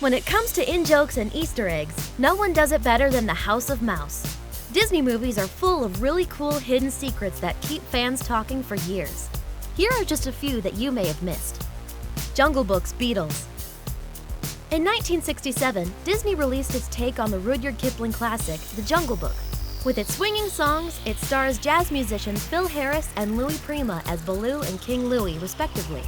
When it comes to in-jokes and Easter eggs, no one does it better than the House of Mouse. Disney movies are full of really cool hidden secrets that keep fans talking for years. Here are just a few that you may have missed. Jungle Book's Beatles. In 1967, Disney released its take on the Rudyard Kipling classic, The Jungle Book. With its swinging songs, it stars jazz musicians Phil Harris and Louis Prima as Baloo and King Louie, respectively.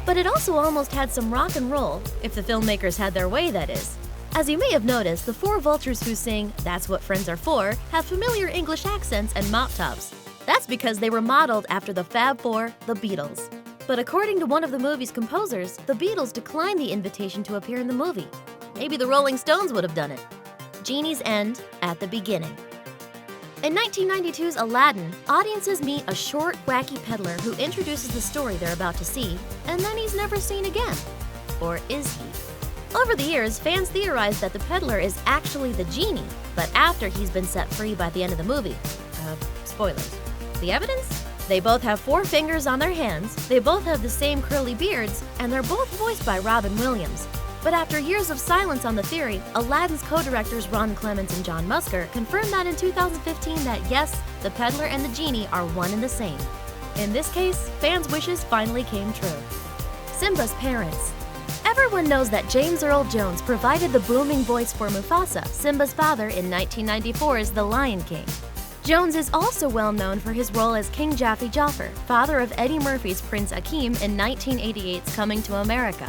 But it also almost had some rock and roll, if the filmmakers had their way, that is. As you may have noticed, the four vultures who sing "That's What Friends Are For" have familiar English accents and mop tops. That's because they were modeled after the Fab Four, the Beatles. But according to one of the movie's composers, the Beatles declined the invitation to appear in the movie. Maybe the Rolling Stones would have done it. Genie's end at the beginning. In 1992's Aladdin, audiences meet a short, wacky peddler who introduces the story they're about to see, and then he's never seen again. Or is he? Over the years, fans theorized that the peddler is actually the genie, but after he's been set free by the end of the movie. Spoilers. The evidence? They both have 4 fingers on their hands, they both have the same curly beards, and they're both voiced by Robin Williams. But after years of silence on the theory, Aladdin's co-directors Ron Clements and John Musker confirmed that in 2015 that yes, the peddler and the genie are one and the same. In this case, fans' wishes finally came true. Simba's parents. Everyone knows that James Earl Jones provided the booming voice for Mufasa, Simba's father, in 1994's The Lion King. Jones is also well known for his role as King Jaffe Joffer, father of Eddie Murphy's Prince Akeem in 1988's Coming to America.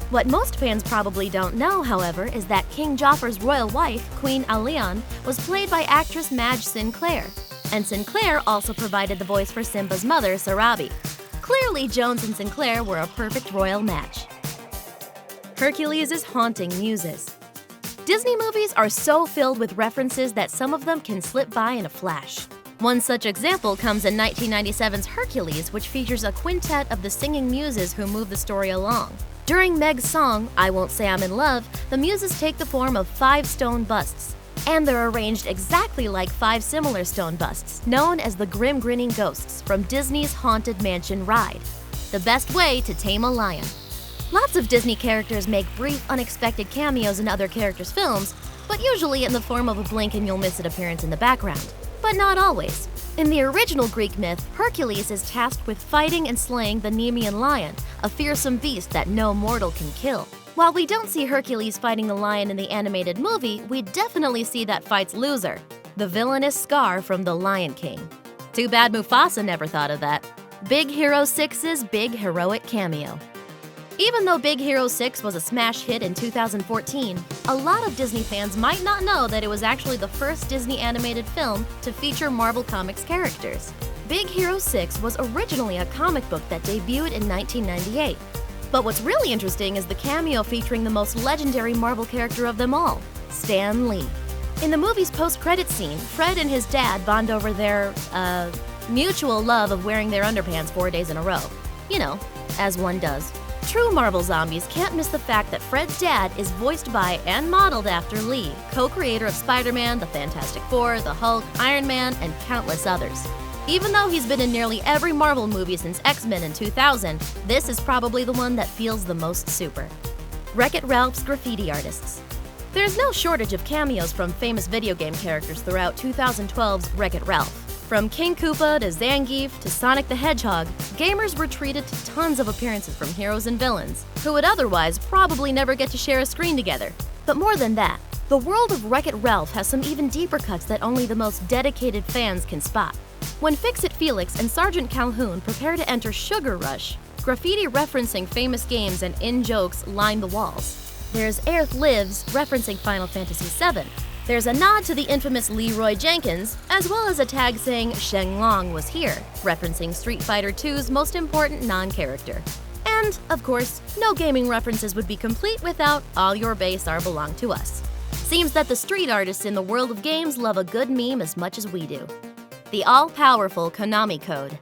What most fans probably don't know, however, is that King Joffer's royal wife, Queen Alian, was played by actress Madge Sinclair, and Sinclair also provided the voice for Simba's mother, Sarabi. Clearly, Jones and Sinclair were a perfect royal match. Hercules' haunting muses. Disney movies are so filled with references that some of them can slip by in a flash. One such example comes in 1997's Hercules, which features a quintet of the singing muses who move the story along. During Meg's song, I Won't Say I'm in Love, the muses take the form of 5 stone busts. And they're arranged exactly like 5 similar stone busts, known as the Grim Grinning Ghosts from Disney's Haunted Mansion ride. The best way to tame a lion. Lots of Disney characters make brief, unexpected cameos in other characters' films, but usually in the form of a blink-and-you'll-miss-it appearance in the background. But not always. In the original Greek myth, Hercules is tasked with fighting and slaying the Nemean lion, a fearsome beast that no mortal can kill. While we don't see Hercules fighting the lion in the animated movie, we definitely see that fight's loser, the villainous Scar from The Lion King. Too bad Mufasa never thought of that. Big Hero 6's big heroic cameo. Even though Big Hero 6 was a smash hit in 2014, a lot of Disney fans might not know that it was actually the first Disney animated film to feature Marvel Comics characters. Big Hero 6 was originally a comic book that debuted in 1998. But what's really interesting is the cameo featuring the most legendary Marvel character of them all, Stan Lee. In the movie's post-credits scene, Fred and his dad bond over their, mutual love of wearing their underpants 4 days in a row. You know, as one does. True Marvel zombies can't miss the fact that Fred's dad is voiced by and modeled after Lee, co-creator of Spider-Man, the Fantastic Four, the Hulk, Iron Man, and countless others. Even though he's been in nearly every Marvel movie since X-Men in 2000, this is probably the one that feels the most super. Wreck-It Ralph's graffiti artists. There's no shortage of cameos from famous video game characters throughout 2012's Wreck-It Ralph. From King Koopa to Zangief to Sonic the Hedgehog, gamers were treated to tons of appearances from heroes and villains, who would otherwise probably never get to share a screen together. But more than that, the world of Wreck-It Ralph has some even deeper cuts that only the most dedicated fans can spot. When Fix-It Felix and Sergeant Calhoun prepare to enter Sugar Rush, graffiti referencing famous games and in-jokes line the walls. There's Aerith Lives referencing Final Fantasy VII. There's a nod to the infamous Leroy Jenkins, as well as a tag saying Sheng Long was here, referencing Street Fighter II's most important non-character. And, of course, no gaming references would be complete without All Your Base Are Belong to Us. Seems that the street artists in the world of games love a good meme as much as we do. The all-powerful Konami code.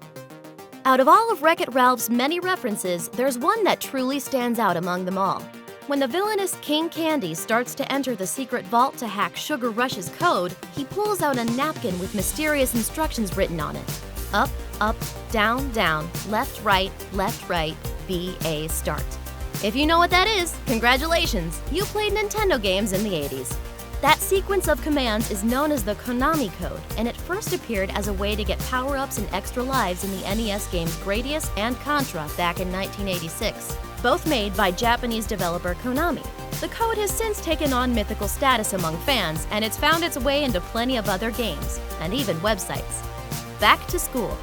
Out of all of Wreck-It Ralph's many references, there's one that truly stands out among them all. When the villainous King Candy starts to enter the secret vault to hack Sugar Rush's code, he pulls out a napkin with mysterious instructions written on it. Up, up, down, down, left, right, B, A, start. If you know what that is, congratulations! You played Nintendo games in the 80s. That sequence of commands is known as the Konami code, and it first appeared as a way to get power-ups and extra lives in the NES games Gradius and Contra back in 1986, both made by Japanese developer Konami. The code has since taken on mythical status among fans, and it's found its way into plenty of other games, and even websites. Back to school.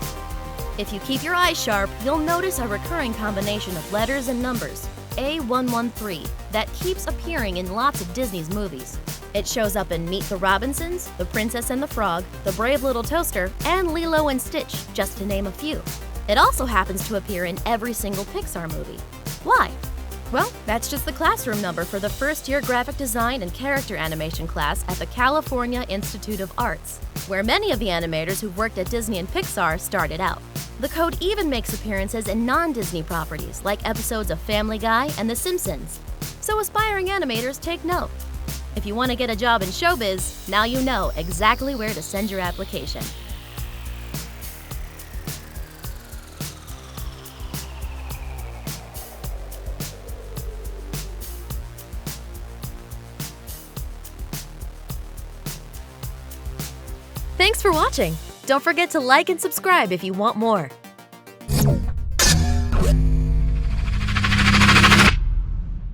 If you keep your eyes sharp, you'll notice a recurring combination of letters and numbers, A113, that keeps appearing in lots of Disney's movies. It shows up in Meet the Robinsons, The Princess and the Frog, The Brave Little Toaster, and Lilo and Stitch, just to name a few. It also happens to appear in every single Pixar movie. Why? Well, that's just the classroom number for the first-year graphic design and character animation class at the California Institute of Arts, where many of the animators who've worked at Disney and Pixar started out. The code even makes appearances in non-Disney properties like episodes of Family Guy and The Simpsons. So aspiring animators, take note. If you want to get a job in showbiz, now you know exactly where to send your application. Thanks for watching! Don't forget to like and subscribe if you want more.